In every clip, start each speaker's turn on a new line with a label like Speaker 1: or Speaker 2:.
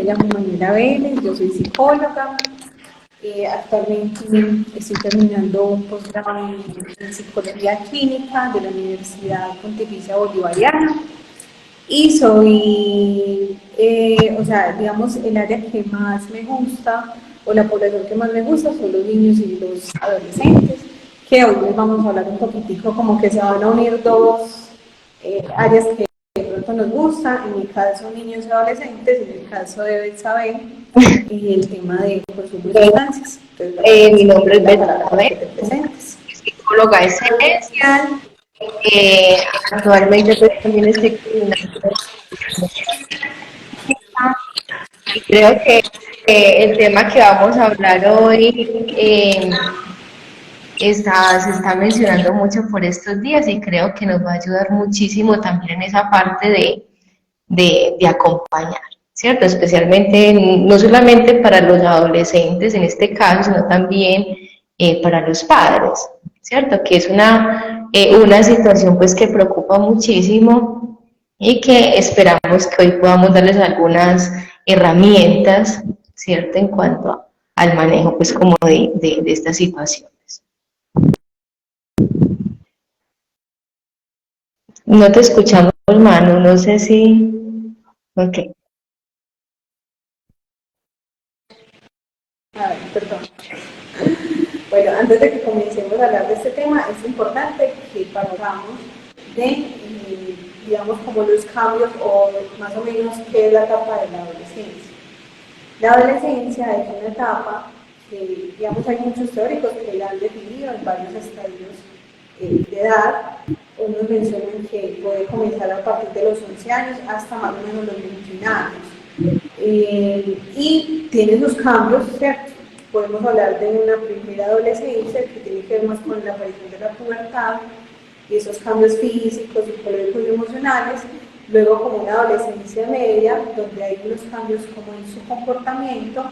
Speaker 1: me llamo Manuela Vélez, yo soy psicóloga. Actualmente estoy terminando un posgrado en psicología clínica de la Universidad Pontificia Bolivariana y soy, o sea, digamos, el área que más me gusta o la población que más me gusta son los niños y los adolescentes, que hoy les vamos a hablar un poquitico como que se van a unir dos áreas que de pronto nos gusta, en mi caso niños y adolescentes, en el caso de Betsabe, el tema de consumo de sustancias. Entonces,
Speaker 2: Mi nombre es
Speaker 1: la palabra para
Speaker 2: Betsabe,
Speaker 1: que te presentes.
Speaker 2: psicóloga esencial. Actualmente pues también estoy coordinando y creo que el tema que vamos a hablar hoy se está mencionando mucho por estos días y creo que nos va a ayudar muchísimo también en esa parte de acompañar, ¿cierto? Especialmente, no solamente para los adolescentes en este caso, sino también para los padres, ¿cierto? Que es una situación pues que preocupa muchísimo y que esperamos que hoy podamos darles algunas herramientas, ¿cierto? En cuanto al manejo pues como de estas situaciones. No te escuchamos, Manu, no sé si... Ok.
Speaker 1: Ay, perdón. Bueno, antes de que comencemos a hablar de este tema, es importante que partamos de, digamos, como los cambios o más o menos qué es la etapa de la adolescencia. La adolescencia es una etapa que, digamos, hay muchos teóricos que la han definido en varios estadios de edad. Unos mencionan que puede comenzar a partir de los 11 años hasta más o menos los 21 años. Y tiene sus cambios, ¿cierto? Podemos hablar de una primera adolescencia que tiene que ver más con la aparición de la pubertad y esos cambios físicos, psicológicos y emocionales. Luego como una adolescencia media, donde hay unos cambios como en su comportamiento.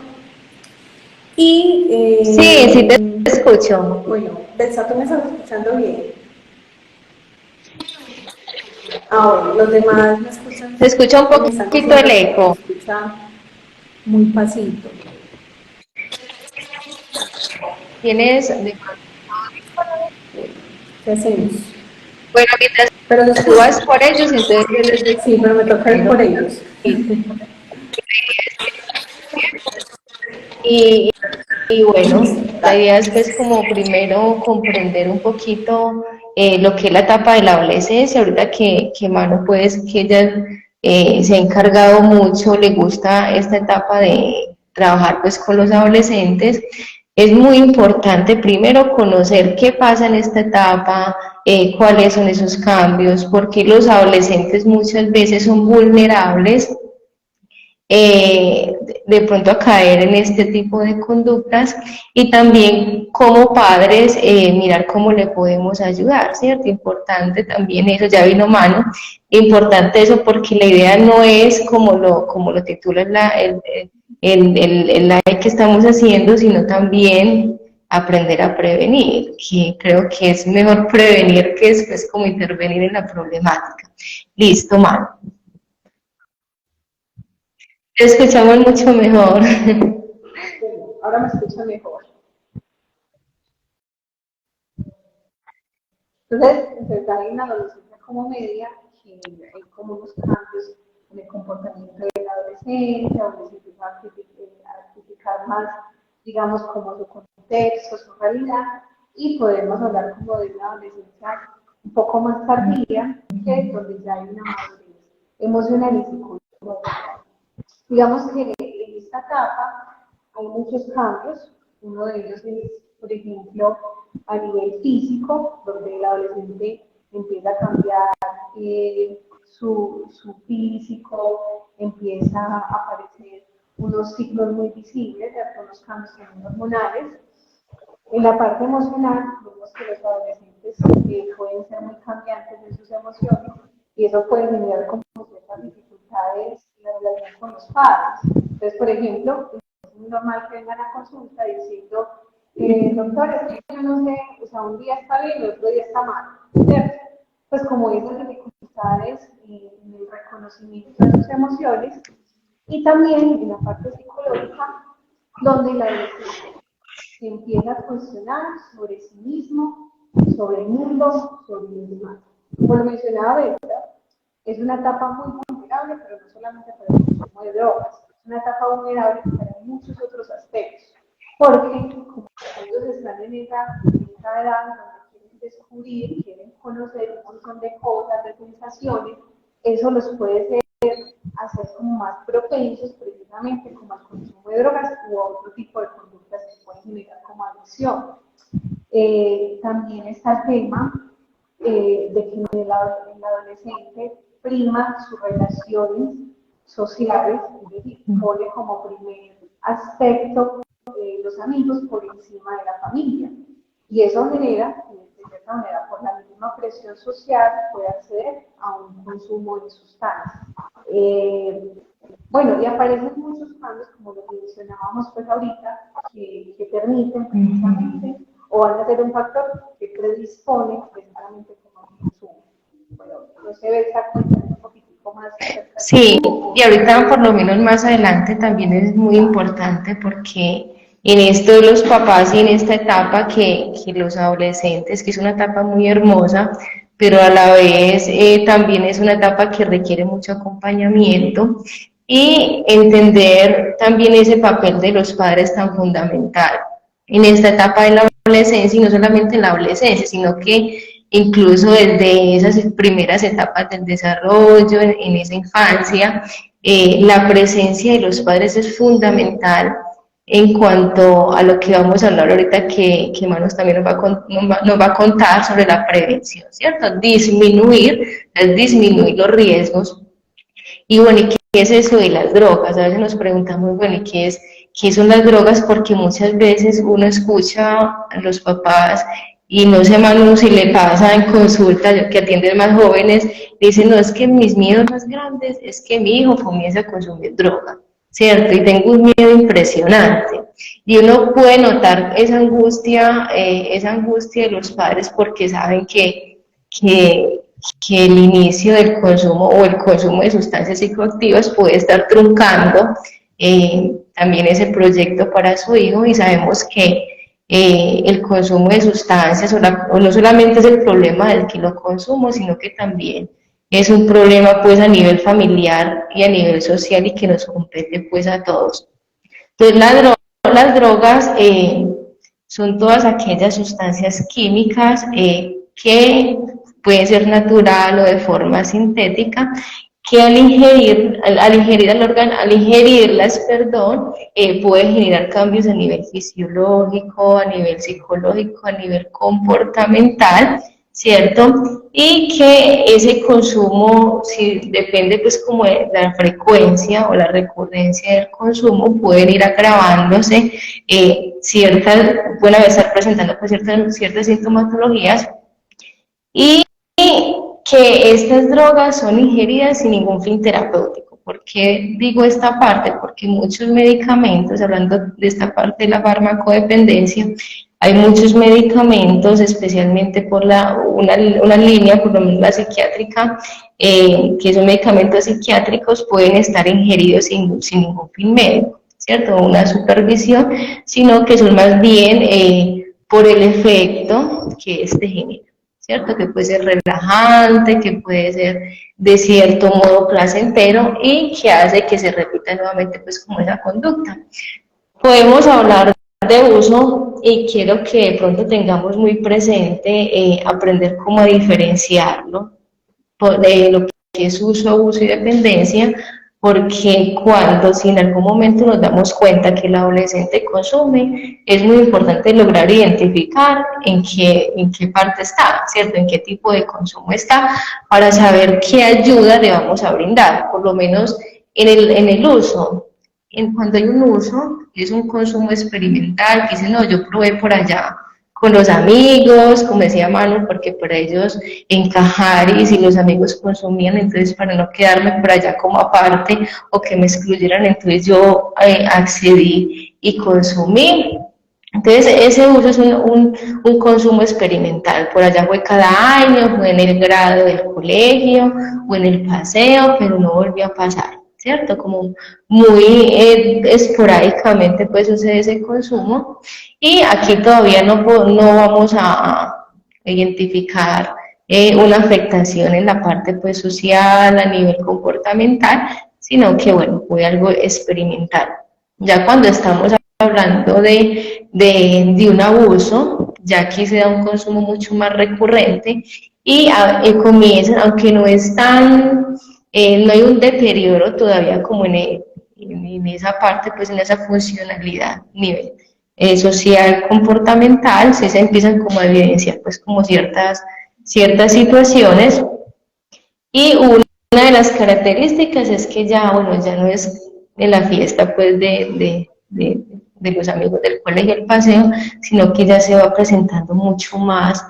Speaker 1: Y,
Speaker 2: Sí, sí te escucho.
Speaker 1: bueno, Belsa, ¿tú me estás escuchando bien? Ahora, los demás me escuchan,
Speaker 2: Se escucha un
Speaker 1: me están
Speaker 2: poquito
Speaker 1: diciendo
Speaker 2: el
Speaker 1: que se
Speaker 2: eco.
Speaker 1: escucha muy pasito.
Speaker 2: Tienes,
Speaker 1: ¿Qué hacemos?
Speaker 2: bueno, mientras
Speaker 1: Pero se
Speaker 2: tú
Speaker 1: escucha.
Speaker 2: vas por ellos, entonces yo les voy
Speaker 1: Sí, pero me toca ir
Speaker 2: diciendo
Speaker 1: por ellos.
Speaker 2: y, y bueno, la
Speaker 1: Dale.
Speaker 2: idea es pues como primero comprender un poquito lo que es la etapa de la adolescencia, ahorita que Manu pues que ella se ha encargado mucho, le gusta esta etapa de trabajar pues con los adolescentes. Es muy importante primero conocer qué pasa en esta etapa, cuáles son esos cambios, porque los adolescentes muchas veces son vulnerables de pronto a caer en este tipo de conductas y también como padres mirar cómo le podemos ayudar, ¿cierto? Importante también eso, ya vino mano, importante eso porque la idea no es como lo titula el live que estamos haciendo, sino también aprender a prevenir, que creo que es mejor prevenir que después como intervenir en la problemática. Listo, mano. Te escuchamos mucho mejor.
Speaker 1: Bueno, ahora me escucha mejor. Entonces hay una adolescencia como media, que hay como unos cambios en el comportamiento de la adolescencia, donde se empieza a criticar más, digamos, como su contexto, su realidad, y podemos hablar como de una adolescencia un poco más tardía, que donde ya hay una madurez emocional y psicológica. Digamos que en esta etapa hay muchos cambios. Uno de ellos es, por ejemplo, a nivel físico, donde el adolescente empieza a cambiar su físico, empieza a aparecer unos signos muy visibles de algunos cambios también hormonales. En la parte emocional, vemos que los adolescentes pueden ser muy cambiantes en sus emociones y eso puede generar como ciertas dificultades en la relación con los padres. Entonces, por ejemplo, es muy normal que vengan a consulta diciendo, doctor, es que yo no sé, o sea, un día está bien y otro día está mal, ¿cierto? Pues como esas dificultades en el reconocimiento de sus emociones, Y también en la parte psicológica, donde el adolescente empieza a cuestionar sobre sí mismo, sobre el mundo, sobre los demás. Como lo mencionaba Berta, es una etapa muy vulnerable, pero no solamente para el consumo de drogas, es una etapa vulnerable para muchos otros aspectos, porque como ellos están en esa edad donde quieren descubrir, quieren conocer un montón de cosas, de sensaciones, eso los puede hacer como más propensos precisamente como al consumo de drogas u a otro tipo de conductas que pueden generar como adicción. También está el tema de que el adolescente prima sus relaciones sociales, es decir, pone como primer aspecto los amigos por encima de la familia. Y eso genera, de cierta manera, por la misma presión social, puede acceder a un consumo de sustancias. Bueno, y aparecen muchos cambios, como lo mencionábamos pues ahorita, que permiten precisamente, o van a ser un factor que predispone precisamente como al consumo. Bueno, no se ve exactamente un poquitico más.
Speaker 2: Sí, y ahorita por lo menos más adelante también es muy importante porque en esto de los papás y en esta etapa que los adolescentes, que es una etapa muy hermosa, pero a la vez también es una etapa que requiere mucho acompañamiento y entender también ese papel de los padres tan fundamental en esta etapa de la adolescencia, y no solamente en la adolescencia, sino que incluso desde esas primeras etapas del desarrollo, en esa infancia, la presencia de los padres es fundamental en cuanto a lo que vamos a hablar ahorita, que Manos también nos va a contar sobre la prevención, ¿cierto? Disminuir los riesgos. Y bueno, ¿y qué es eso de las drogas? A veces nos preguntamos, bueno, ¿y qué son las drogas? Porque muchas veces uno escucha a los papás, y no sé, Manu, si le pasa en consulta, que atienden más jóvenes, dicen, no, es que mis miedos más grandes es que mi hijo comience a consumir droga, ¿cierto? Y tengo un miedo impresionante. Y uno puede notar esa angustia de los padres porque saben que el inicio del consumo o el consumo de sustancias psicoactivas puede estar truncando también ese proyecto para su hijo, y sabemos que el consumo de sustancias o no solamente es el problema del que lo consumo, sino que también es un problema pues a nivel familiar y a nivel social y que nos compete pues a todos. Entonces las drogas son todas aquellas sustancias químicas que pueden ser natural o de forma sintética, que al ingerirlas, puede generar cambios a nivel fisiológico, a nivel psicológico, a nivel comportamental, ¿cierto? Y que ese consumo, si depende pues como de la frecuencia o la recurrencia del consumo, pueden ir agravándose, pueden estar presentando pues ciertas sintomatologías, y que estas drogas son ingeridas sin ningún fin terapéutico. ¿Por qué digo esta parte? Porque muchos medicamentos, hablando de esta parte de la farmacodependencia, hay muchos medicamentos, especialmente por una línea, por lo menos la psiquiátrica, que son medicamentos psiquiátricos, pueden estar ingeridos sin ningún fin médico, ¿cierto? Una supervisión, sino que son más bien por el efecto que este genera, ¿cierto? Que puede ser relajante, que puede ser de cierto modo placentero y que hace que se repita nuevamente pues como esa conducta. Podemos hablar de uso y quiero que de pronto tengamos muy presente aprender cómo a diferenciarlo de lo que es uso, abuso y dependencia, porque si en algún momento nos damos cuenta que el adolescente consume, es muy importante lograr identificar en qué parte está, ¿cierto? En qué tipo de consumo está, para saber qué ayuda le vamos a brindar, por lo menos en el uso. Cuando hay un uso, es un consumo experimental, que dicen, no, yo probé por allá con los amigos, como decía Manu, porque para ellos encajar, y si los amigos consumían, entonces para no quedarme por allá como aparte o que me excluyeran, entonces yo accedí y consumí. Entonces ese uso es un consumo experimental, por allá fue cada año, fue en el grado del colegio o en el paseo, pero no volvió a pasar. ¿cierto? Como muy esporádicamente pues sucede ese consumo y aquí todavía no vamos a identificar una afectación en la parte pues social, a nivel comportamental, sino que bueno, fue algo experimental. Ya cuando estamos hablando de un abuso, ya aquí se da un consumo mucho más recurrente y comienzan, aunque no es tan, no hay un deterioro todavía como en esa parte, pues en esa funcionalidad, nivel social, comportamental, sí se empiezan como a evidenciar pues como ciertas situaciones y una de las características es que ya, bueno, ya no es en la fiesta pues de los amigos del colegio, el paseo, sino que ya se va presentando mucho más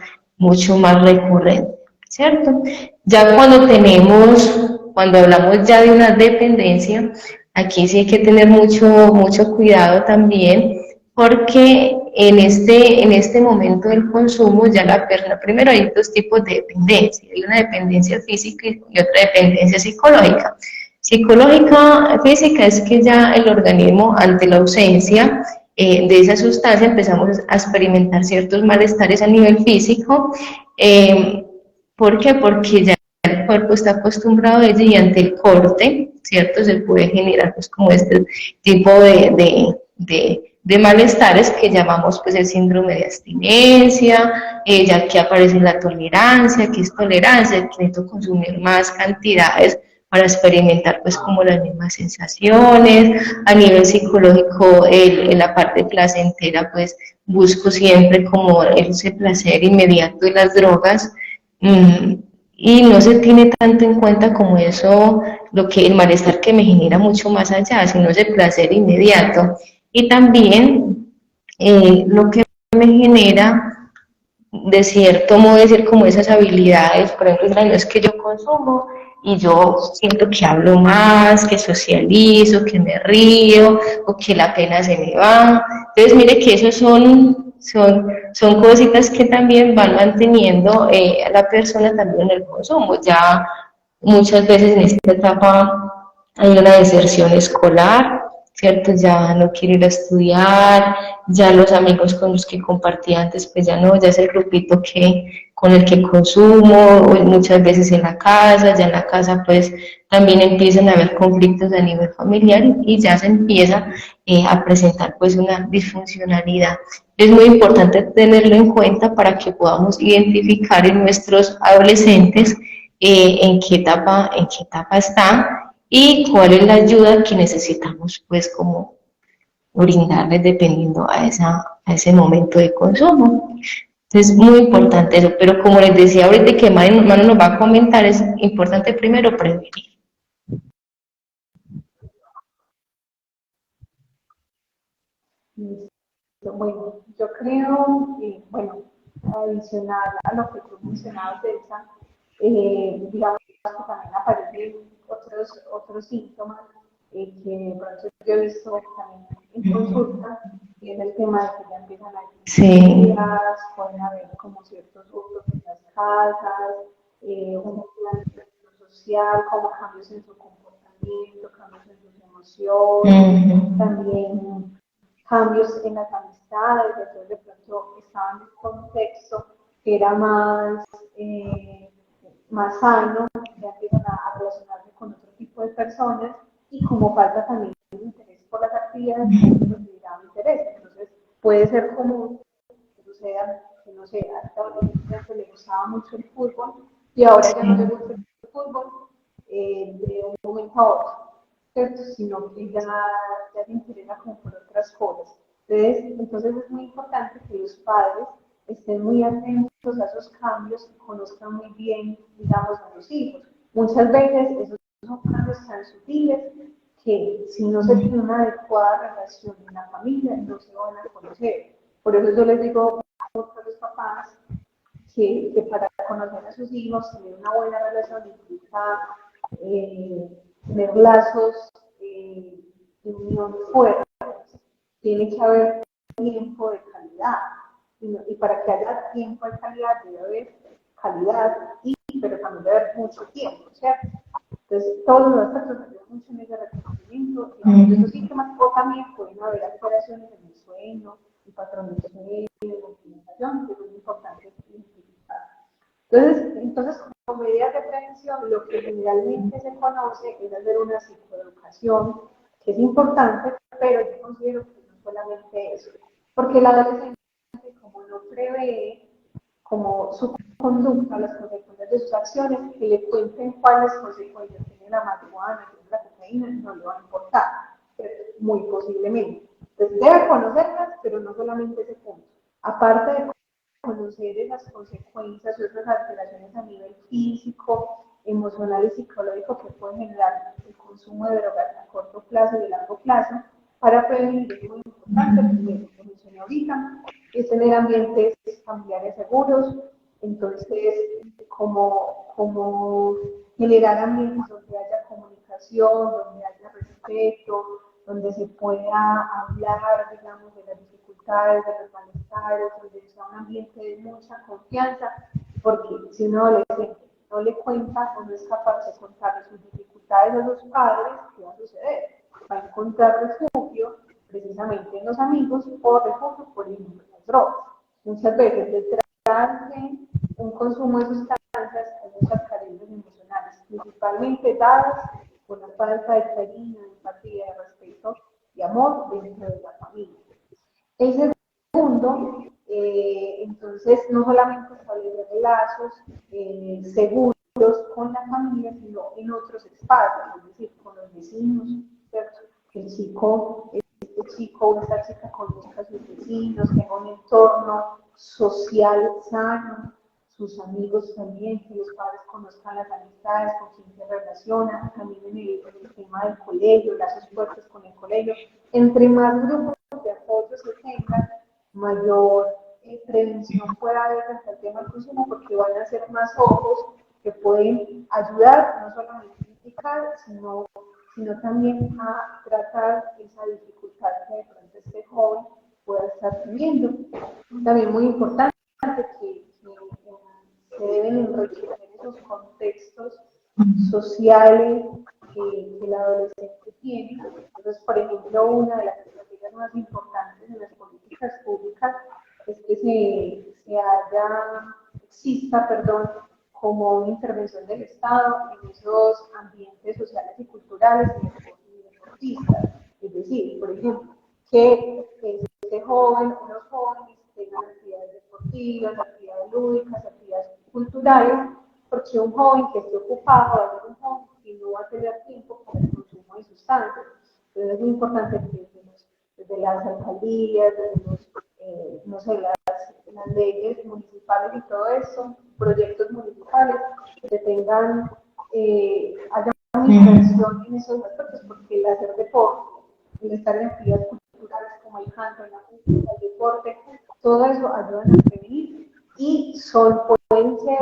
Speaker 2: recurrente, ¿cierto? Ya cuando hablamos ya de una dependencia, aquí sí hay que tener mucho cuidado también, porque en este momento del consumo ya la persona, primero hay dos tipos de dependencia, hay una dependencia física y otra dependencia psicológica. Psicológica, física es que ya el organismo ante la ausencia de esa sustancia empezamos a experimentar ciertos malestares a nivel físico. ¿Por qué? Porque ya el cuerpo está acostumbrado a ello y ante el corte, ¿cierto? Se puede generar pues como este tipo de malestares que llamamos pues el síndrome de abstinencia, ya que aparece la tolerancia, que es tolerancia, que necesito consumir más cantidades para experimentar pues como las mismas sensaciones, a nivel psicológico en la parte placentera pues busco siempre como ese placer inmediato de las drogas, mmm, y no se tiene tanto en cuenta como eso, lo que el malestar que me genera mucho más allá, sino ese placer inmediato. Y también lo que me genera, de cierto modo, decir como esas habilidades, por ejemplo, no es que yo consumo y yo siento que hablo más, que socializo, que me río o que la pena se me va. Entonces, mire que esos son cositas que también van manteniendo a la persona también en el consumo. Ya muchas veces en esta etapa hay una deserción escolar, ¿cierto? Ya no quiero ir a estudiar, ya los amigos con los que compartí antes, pues ya no, ya es el grupito con el que consumo, o muchas veces en la casa, ya en la casa pues también empiezan a haber conflictos a nivel familiar y ya se empieza a presentar pues una disfuncionalidad. Es muy importante tenerlo en cuenta para que podamos identificar en nuestros adolescentes en qué etapa están y cuál es la ayuda que necesitamos pues como brindarles dependiendo a ese momento de consumo. Entonces es muy importante eso, pero como les decía ahorita que Manu nos va a comentar, es importante primero prevenir.
Speaker 1: Bueno, yo creo, bueno, adicional a lo que tú mencionabas, Elsa, digamos que también aparecen otros síntomas que por eso yo he visto también en consulta, y es el tema de que ya empiezan a
Speaker 2: Sí.
Speaker 1: días, pueden haber como ciertos hurtos en las casas, un plan social, como cambios en su comportamiento, cambios en sus emociones, también cambios en las amistades, entonces de pronto estaban en un contexto que era más sano, ya empiezan a relacionarse con otro tipo de personas y como falta también el interés por las actividades, pues les da interés. Entonces puede ser común que suceda, que no sé, a esta adolescente le gustaba mucho el fútbol y ahora ya no le gusta el fútbol de un momento a otro, ¿cierto? Sino que ya se interesa como por otras cosas. Entonces es muy importante que los padres estén muy atentos a esos cambios y conozcan muy bien, digamos, a los hijos. Muchas veces esos son cambios tan sutiles que si no se tiene una adecuada relación en la familia, no se van a conocer. Por eso yo les digo a los papás que para conocer a sus hijos, tener una buena relación implica tener lazos de unión fuertes. Tiene que haber tiempo de calidad. Y para que haya tiempo de calidad debe haber calidad, pero también debe haber mucho tiempo, ¿cierto? Entonces, todos los aspectos ayudan mucho en ese reconocimiento, digamos, de esos síntomas, o también pueden haber alteraciones en el sueño, el patrón del sueño, la alimentación, que es muy importante identificar. Entonces, como medidas de prevención, lo que generalmente se conoce es hacer una psicoeducación, que es importante, pero yo considero que no solamente eso, porque el adolescente, como no prevé como su conducta, las consecuencias de sus acciones, que le cuenten cuáles consecuencias tiene la marihuana, tiene la cocaína, no le va a importar, muy posiblemente. Entonces debe conocerlas, pero no solamente ese punto. Aparte de conocer esas consecuencias y otras alteraciones a nivel físico, emocional y psicológico que pueden generar el consumo de drogas a corto plazo y a largo plazo, para prevenir es muy importante, porque como mencioné ahorita, es tener ambientes familiares seguros, entonces como generar ambientes donde haya comunicación, donde haya respeto, donde se pueda hablar, digamos, de las dificultades, de los malestares, donde sea un ambiente de mucha confianza, porque si un adolescente no le cuenta o no es capaz de contarle sus dificultades a los padres, ¿qué va a suceder? Va a encontrar refugio precisamente en los amigos o refugio, por ejemplo, en las drogas. Muchas veces detrás de un consumo de sustancias hay muchas carencias emocionales, principalmente dadas por la falta de cariño, de empatía, de respeto y amor dentro de la familia. El segundo, entonces, no solamente establecer lazos seguros con la familia, sino en otros espacios, es decir, con los vecinos, ¿cierto? Que este chico o esta chica conozca a sus vecinos, tenga un entorno social sano, sus amigos también, que los padres conozcan las amistades, con quién se relacionan, también en el tema del colegio, lazos fuertes con el colegio. Entre más grupos de apoyo se tengan, mayor prevención puede haber frente al tema del consumo, porque van a ser más ojos que pueden ayudar, no solamente a criticar, sino también a tratar esa dificultad que de pronto este joven pueda estar teniendo. También muy importante que se deben enriquecer esos contextos sociales que el adolescente tiene. Entonces, por ejemplo, una de las estrategias más importantes en las políticas públicas es que exista, como una intervención del Estado en esos ambientes sociales y culturales y deportistas. Es decir, por ejemplo, que este joven o los jóvenes tengan actividades deportivas, actividades lúdicas, actividades culturales, porque un joven que esté ocupado va a ser un joven que no va a tener tiempo para el consumo de sustancias. Entonces es muy importante que desde las alcaldías, desde no sé, las leyes municipales y todo eso, proyectos municipales, que tengan, haya una inversión en esos aspectos, porque el hacer deporte, el estar en actividades culturales como el canto, la música, el deporte, todo eso ayuda a prevenir y pueden ser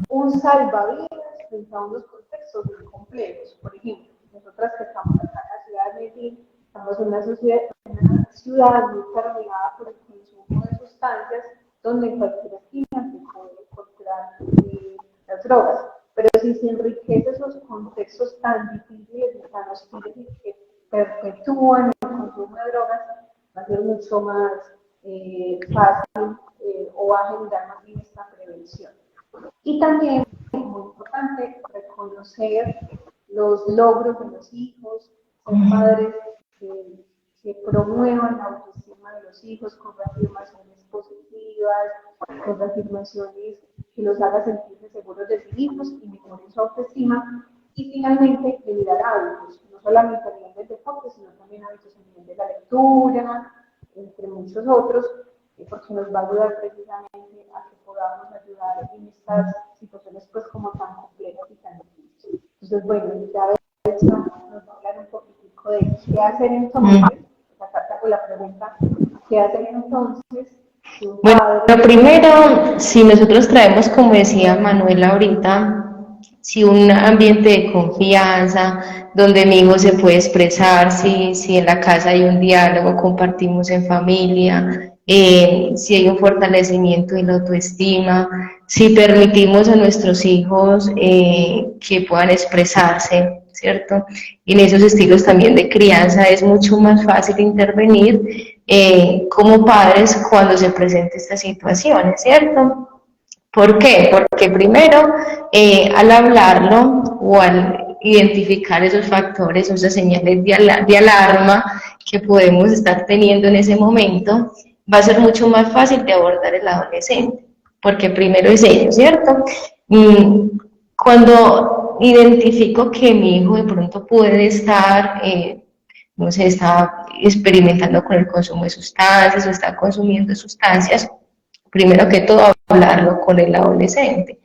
Speaker 1: un salvavidas frente a unos contextos muy complejos. Por ejemplo, nosotras que estamos acá en la ciudad de Medellín, estamos en una ciudad muy permeada por el consumo de sustancias, donde en cualquier esquina se puede encontrar las drogas. Pero si se enriquece esos contextos tan difíciles y tan hostiles y que perpetúan el consumo de drogas, va a ser mucho más fácil o va a generar más bien esta prevención. Y también es muy importante reconocer los logros de los hijos, ser padres que promuevan la autoestima de los hijos con afirmaciones positivas, con afirmaciones que los haga sentirse seguros de sí mismos y mejoren su autoestima. Y finalmente, generar hábitos, no solamente a nivel del deporte, sino también hábitos a nivel de la lectura, entre muchos otros, porque nos va a ayudar precisamente a que podamos ayudar en estas situaciones pues como tan complejas y tan difíciles. Entonces, bueno, ya nos va a hablar un poquitico de qué hacer entonces, acá con la pregunta, ¿qué hacer entonces?
Speaker 2: Bueno, lo primero, si nosotros traemos, como decía Manuela ahorita, si un ambiente de confianza, donde mi hijo se puede expresar, si en la casa hay un diálogo, compartimos en familia, si hay un fortalecimiento de la autoestima, si permitimos a nuestros hijos que puedan expresarse, ¿cierto? Y en esos estilos también de crianza es mucho más fácil intervenir como padres cuando se presentan estas situaciones, ¿cierto? ¿Por qué? Porque primero, al hablarlo o al identificar esos factores o esas señales de alarma que podemos estar teniendo en ese momento, va a ser mucho más fácil de abordar el adolescente, porque primero es ello, ¿cierto? Cuando identifico que mi hijo de pronto puede estar, no sé, está experimentando con el consumo de sustancias o está consumiendo sustancias, primero que todo hablarlo con el adolescente.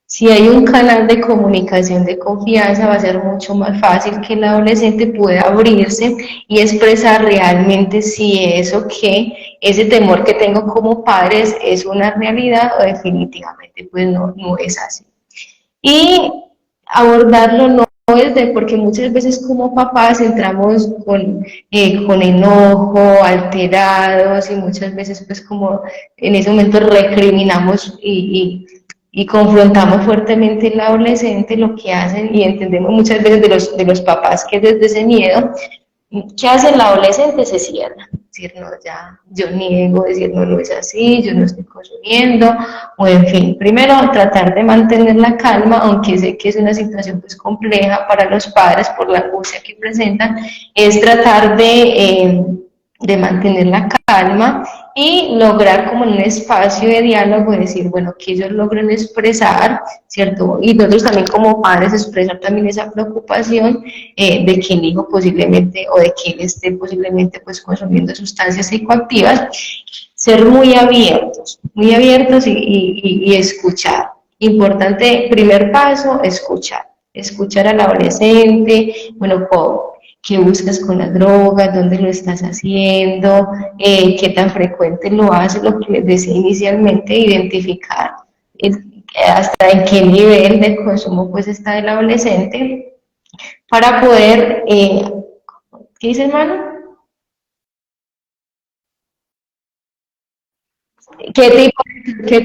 Speaker 2: Si hay un canal de comunicación de confianza, va a ser mucho más fácil que el adolescente pueda abrirse y expresar realmente si eso que, ese temor que tengo como padres es una realidad o definitivamente pues no es así. Y abordarlo no es de, porque muchas veces como papás entramos con enojo, alterados y muchas veces pues como en ese momento recriminamos y confrontamos fuertemente al adolescente lo que hacen y entendemos muchas veces de los papás que desde ese miedo, ¿qué hace el adolescente? Se cierra, decir, no, ya, yo niego, decir, no, no es así, yo no estoy consumiendo, o en fin, primero tratar de mantener la calma, aunque sé que es una situación pues compleja para los padres por la angustia que presentan, es tratar de mantener la calma y lograr como un espacio de diálogo, decir, bueno, que ellos logren expresar, ¿cierto? Y nosotros también como padres expresar también esa preocupación de que el hijo posiblemente o de que él esté posiblemente pues consumiendo sustancias psicoactivas, ser muy abiertos y escuchar. Importante, primer paso, escuchar al adolescente, bueno, qué buscas con las drogas, dónde lo estás haciendo, qué tan frecuente lo haces, lo que les decía inicialmente, identificar hasta en qué nivel de consumo pues está el adolescente para poder, ¿qué dice hermano? ¿Qué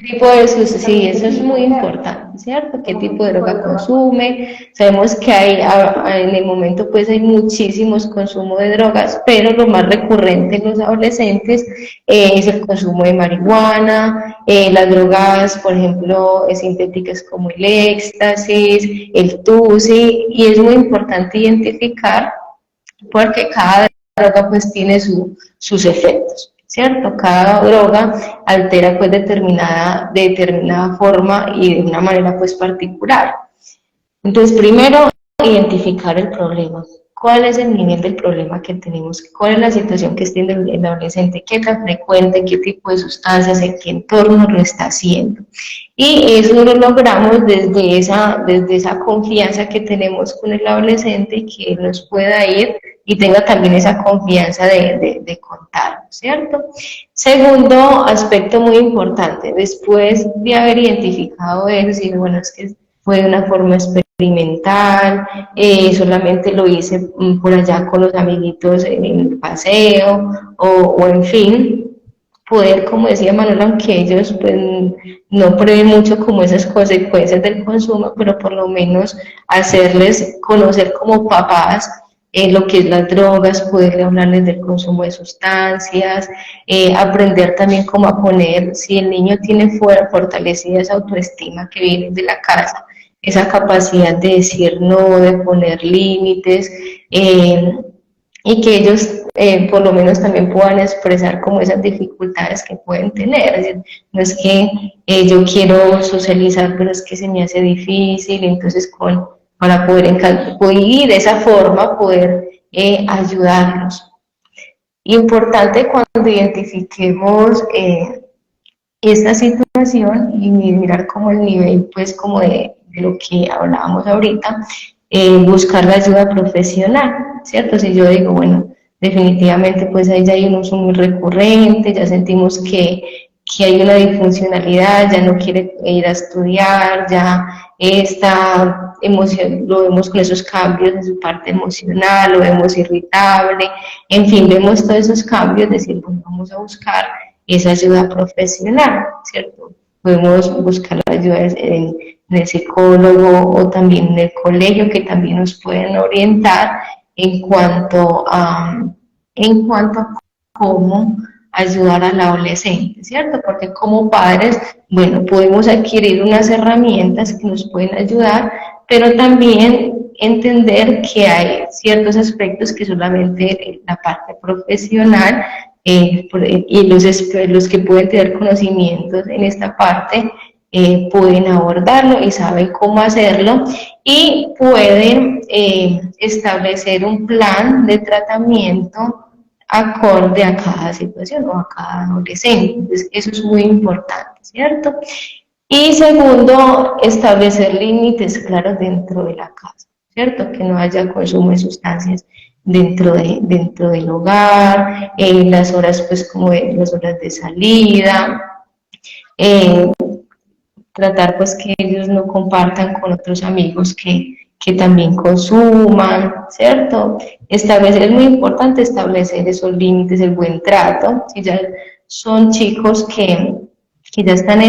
Speaker 2: tipo de sustancia? Sí, eso es muy importante, ¿cierto? ¿Qué tipo de droga consume? Sabemos que en el momento pues hay muchísimos consumos de drogas, pero lo más recurrente en los adolescentes es el consumo de marihuana, las drogas, por ejemplo, sintéticas como el éxtasis, el tusi, y es muy importante identificar porque cada droga pues tiene sus efectos, ¿cierto? Cada droga altera pues de determinada forma y de una manera pues particular. Entonces, primero, identificar el problema. ¿Cuál es el nivel del problema que tenemos? ¿Cuál es la situación que está en el adolescente? ¿Qué tan frecuente? ¿Qué tipo de sustancias? ¿En qué entorno lo está haciendo? Y eso lo logramos desde esa confianza que tenemos con el adolescente, que él nos pueda ir y tenga también esa confianza de contar, ¿cierto? Segundo aspecto muy importante, después de haber identificado eso, decir, bueno, es que fue de una forma experimental, solamente lo hice por allá con los amiguitos en el paseo, o en fin, poder, como decía Manuel, aunque ellos pues, no prueben mucho como esas consecuencias del consumo, pero por lo menos hacerles conocer como papás lo que es las drogas, poder hablarles del consumo de sustancias, aprender también cómo a poner, si el niño tiene fortalecida esa autoestima que viene de la casa, esa capacidad de decir no, de poner límites, y que ellos por lo menos también puedan expresar como esas dificultades que pueden tener. Es decir, no es que yo quiero socializar, pero es que se me hace difícil, entonces para poder y de esa forma poder ayudarnos. Importante cuando identifiquemos esta situación y mirar como el nivel pues como de lo que hablábamos ahorita, buscar la ayuda profesional, ¿cierto? Si yo digo, bueno, definitivamente pues ahí ya hay un uso muy recurrente, ya sentimos que hay una disfuncionalidad, ya no quiere ir a estudiar, ya está lo vemos con esos cambios en su parte emocional, lo vemos irritable, en fin, vemos todos esos cambios, decir, bueno, vamos a buscar esa ayuda profesional, ¿cierto? Podemos buscar la ayuda en el psicólogo o también en el colegio, que también nos pueden orientar en cuanto a cómo ayudar al adolescente, ¿cierto? Porque como padres, bueno, podemos adquirir unas herramientas que nos pueden ayudar, pero también entender que hay ciertos aspectos que solamente la parte profesional y los que pueden tener conocimientos en esta parte pueden abordarlo y saben cómo hacerlo y pueden establecer un plan de tratamiento acorde a cada situación o a cada adolescente. Entonces, eso es muy importante, ¿cierto? Y segundo, establecer límites claros dentro de la casa, ¿cierto? Que no haya consumo de sustancias dentro del hogar, en las horas, pues, como las horas de salida, eh, tratar, pues, que ellos no compartan con otros amigos que también consuman, ¿cierto? Es muy importante establecer esos límites, el buen trato, si ya son chicos que ya están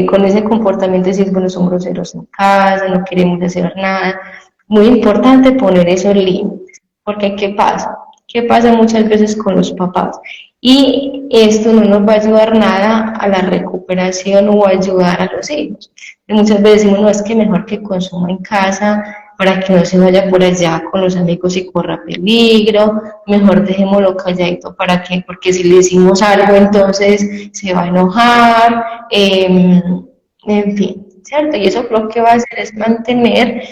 Speaker 2: con ese comportamiento, decir, bueno, son groseros en casa, no queremos hacer nada, muy importante poner esos límites, porque ¿qué pasa? ¿Qué pasa muchas veces con los papás? Y esto no nos va a ayudar nada a la recuperación o a ayudar a los hijos. Y muchas veces decimos, no, es que mejor que consuma en casa para que no se vaya por allá con los amigos y corra peligro, mejor dejémoslo calladito para que, porque si le decimos algo entonces se va a enojar, en fin, ¿cierto? Y eso lo que va a hacer es mantener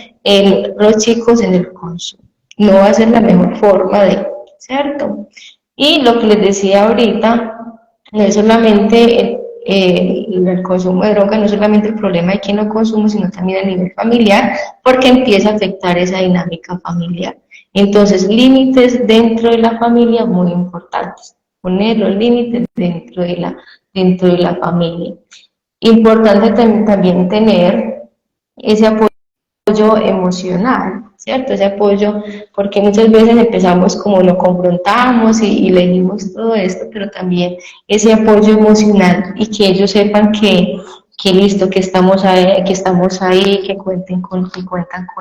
Speaker 2: los chicos en el consumo. No va a ser la mejor forma de, ¿cierto? Y lo que les decía ahorita, no es solamente el consumo de droga, no es solamente el problema de quien lo consume, sino también a nivel familiar, porque empieza a afectar esa dinámica familiar. Entonces, límites dentro de la familia muy importantes, poner los límites dentro de la familia. Importante también tener ese apoyo emocional, ¿cierto? Ese apoyo, porque muchas veces empezamos como lo confrontamos y leímos todo esto, pero también ese apoyo emocional y que ellos sepan que listo, que estamos ahí, que cuentan con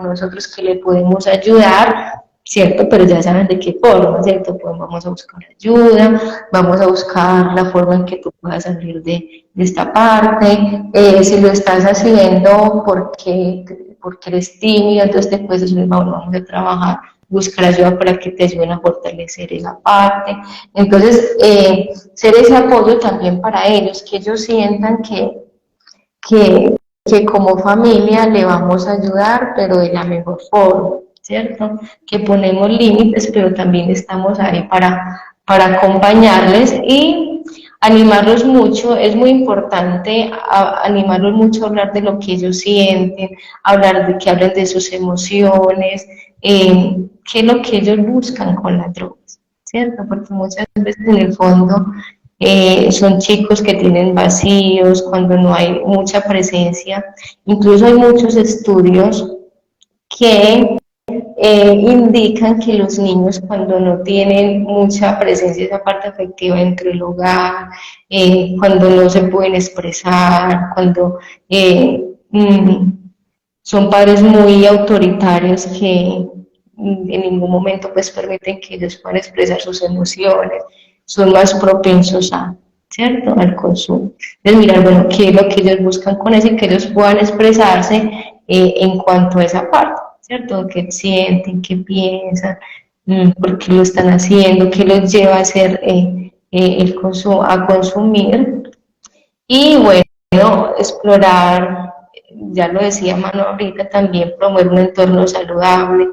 Speaker 2: nosotros, que le podemos ayudar, ¿cierto? Pero ya saben de qué forma, ¿cierto? Pues vamos a buscar ayuda, vamos a buscar la forma en que tú puedas salir de esta parte, si lo estás haciendo porque eres tímido, entonces después de vamos a trabajar, buscar ayuda para que te ayuden a fortalecer esa parte. Entonces, ser ese apoyo también para ellos, que ellos sientan que, que como familia le vamos a ayudar, pero de la mejor forma, ¿cierto? Que ponemos límites, pero también estamos ahí para acompañarles y animarlos mucho. Es muy importante animarlos mucho a hablar de lo que ellos sienten, que hablen de sus emociones, qué es lo que ellos buscan con las drogas, ¿cierto? Porque muchas veces en el fondo son chicos que tienen vacíos, cuando no hay mucha presencia. Incluso hay muchos estudios que indican que los niños cuando no tienen mucha presencia, esa parte afectiva dentro del hogar, cuando no se pueden expresar, cuando son padres muy autoritarios que en ningún momento pues permiten que ellos puedan expresar sus emociones, son más propensos a, ¿cierto?, al consumo. Entonces mirar, bueno, qué es lo que ellos buscan con eso y que ellos puedan expresarse en cuanto a esa parte, ¿cierto?, qué sienten, qué piensan, por qué lo están haciendo, qué los lleva a hacer el consumo, a consumir. Y bueno, explorar, ya lo decía Manu ahorita, también promover un entorno saludable,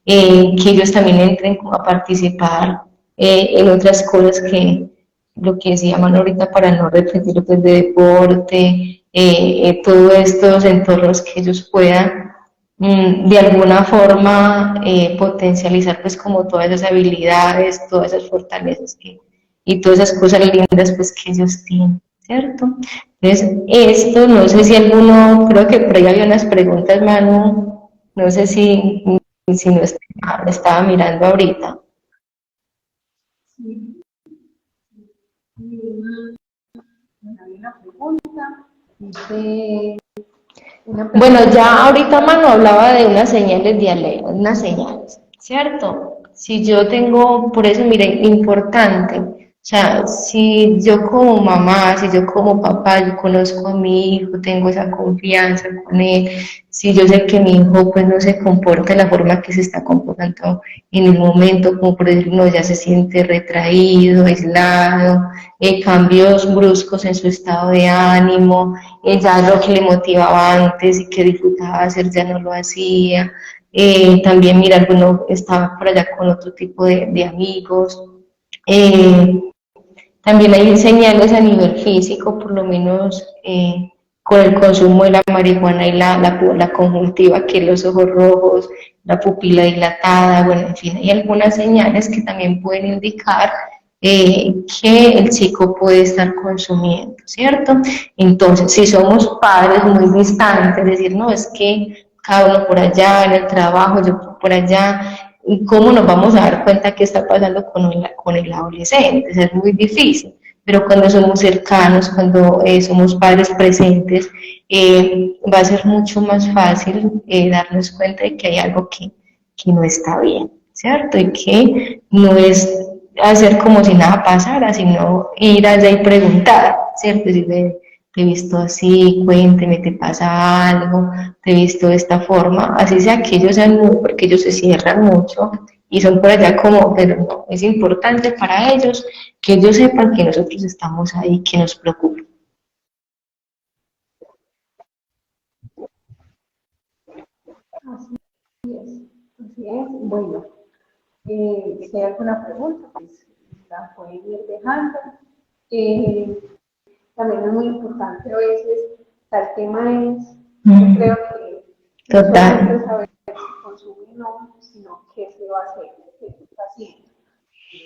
Speaker 2: que ellos también entren a participar en otras cosas que lo que decía Manu ahorita para no repetir pues, de deporte, todos estos entornos que ellos puedan de alguna forma potencializar pues como todas esas habilidades, todas esas fortalezas y todas esas cosas lindas pues que ellos tienen, ¿cierto? Entonces, esto, no sé si alguno, creo que por ahí había unas preguntas, Manu, no sé si no estaba mirando ahorita.
Speaker 1: Una pregunta, dice una
Speaker 2: Bueno,
Speaker 1: pregunta.
Speaker 2: ya ahorita Manu hablaba de unas señales de alerta, unas señales, ¿cierto? Si yo tengo, por eso, mire, importante, o sea, si yo como mamá, si yo como papá, yo conozco a mi hijo, tengo esa confianza con él, si yo sé que mi hijo pues no se comporta de la forma que se está comportando en el momento, como por decirlo, no, ya se siente retraído, aislado, cambios bruscos en su estado de ánimo, ya lo que le motivaba antes y que disfrutaba hacer ya no lo hacía. También, mira, alguno estaba por allá con otro tipo de amigos. Eh, También hay señales a nivel físico, por lo menos con el consumo de la marihuana y la conjuntiva, que los ojos rojos, la pupila dilatada, bueno, en fin, hay algunas señales que también pueden indicar que el chico puede estar consumiendo, ¿cierto? Entonces, si somos padres muy distantes, decir, no, es que cada uno por allá, en el trabajo, yo por allá, ¿cómo nos vamos a dar cuenta qué está pasando con el adolescente? Es muy difícil, pero cuando somos cercanos, cuando somos padres presentes, va a ser mucho más fácil darnos cuenta de que hay algo que no está bien, ¿cierto? Y que no es hacer como si nada pasara, sino ir allá y preguntar, ¿cierto? Decirle, te he visto así, cuénteme, ¿te pasa algo? Te he visto de esta forma, así sea que ellos sean muy, porque ellos se cierran mucho y son por allá como, pero no, es importante para ellos que ellos sepan que nosotros estamos ahí, que nos preocupa.
Speaker 1: Así es, así es. Bueno, si hay alguna pregunta, pues la pueden ir dejando. Eh, También es muy importante a veces, el tema es, yo creo que no solamente
Speaker 2: Total.
Speaker 1: saber si consume o no, sino qué se va a hacer, qué se está haciendo.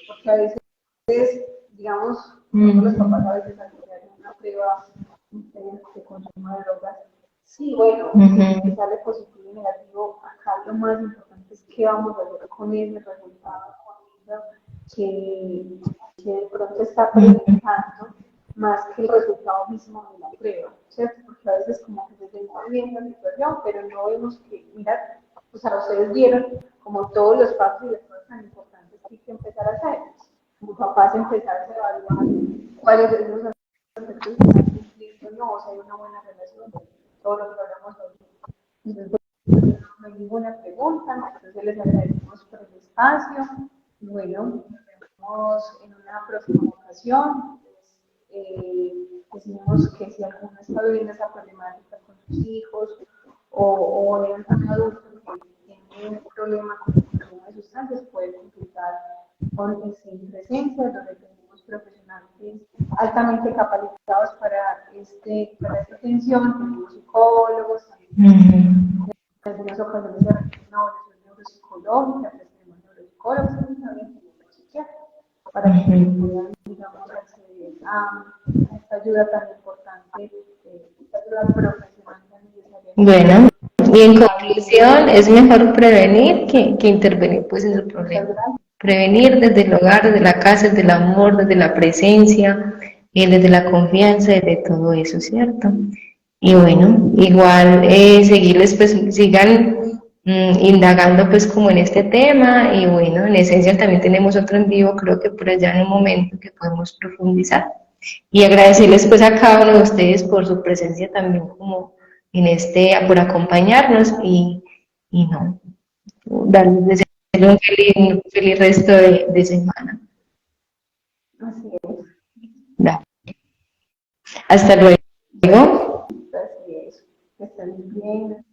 Speaker 1: Porque a veces, digamos, nosotros los papás a veces al hacer una prueba de consumo de drogas, sí, bueno, si sale positivo y negativo, acá lo más importante es qué vamos a hacer con ese resultado, con eso que de pronto está presentando, más que el resultado mismo de la prueba, ¿cierto? Porque a veces como que se está bien la situación, pero no vemos que, mira, o sea, ustedes vieron como todos los pasos y las cosas tan importantes que hay que empezar a hacer. Como papás empezar a evaluar cuáles de esos aspectos están cumpliendo, no, o sea, hay una buena relación, todo lo que hablamos hoy. Entonces, no hay ninguna pregunta, entonces les agradecemos por el espacio. Bueno, nos vemos en una próxima ocasión. Decimos que si alguno está viviendo esa problemática con sus hijos o hay algún adulto que tiene un problema con el consumo de sustancias, puede consultar con Sin Presencia, donde tenemos profesionales altamente capacitados para esta atención, tenemos psicólogos,
Speaker 2: Ujú.
Speaker 1: en algunas ocasiones se requiere una evaluación neuropsicológica, pues tenemos neuropsicólogos y también tenemos psiquiatras para que puedan, digamos, acceder a esta ayuda tan importante, esta ayuda profesional tan necesaria en este
Speaker 2: Bueno,
Speaker 1: momento.
Speaker 2: y en
Speaker 1: Vale,
Speaker 2: conclusión, es mejor prevenir que intervenir pues en su
Speaker 1: muchas
Speaker 2: problema.
Speaker 1: gracias.
Speaker 2: Prevenir desde el hogar, desde la casa, desde el amor, desde la presencia, desde la confianza, desde todo eso, ¿cierto? Y bueno, igual seguirles, pues sigan indagando pues como en este tema y bueno, en esencia también tenemos otro en vivo, creo que por allá en un momento que podemos profundizar. Y agradecerles pues a cada uno de ustedes por su presencia también como en por acompañarnos y no, darles desearles un feliz resto de semana.
Speaker 1: Así es,
Speaker 2: Da. Hasta luego.
Speaker 1: así es. Que estén bien.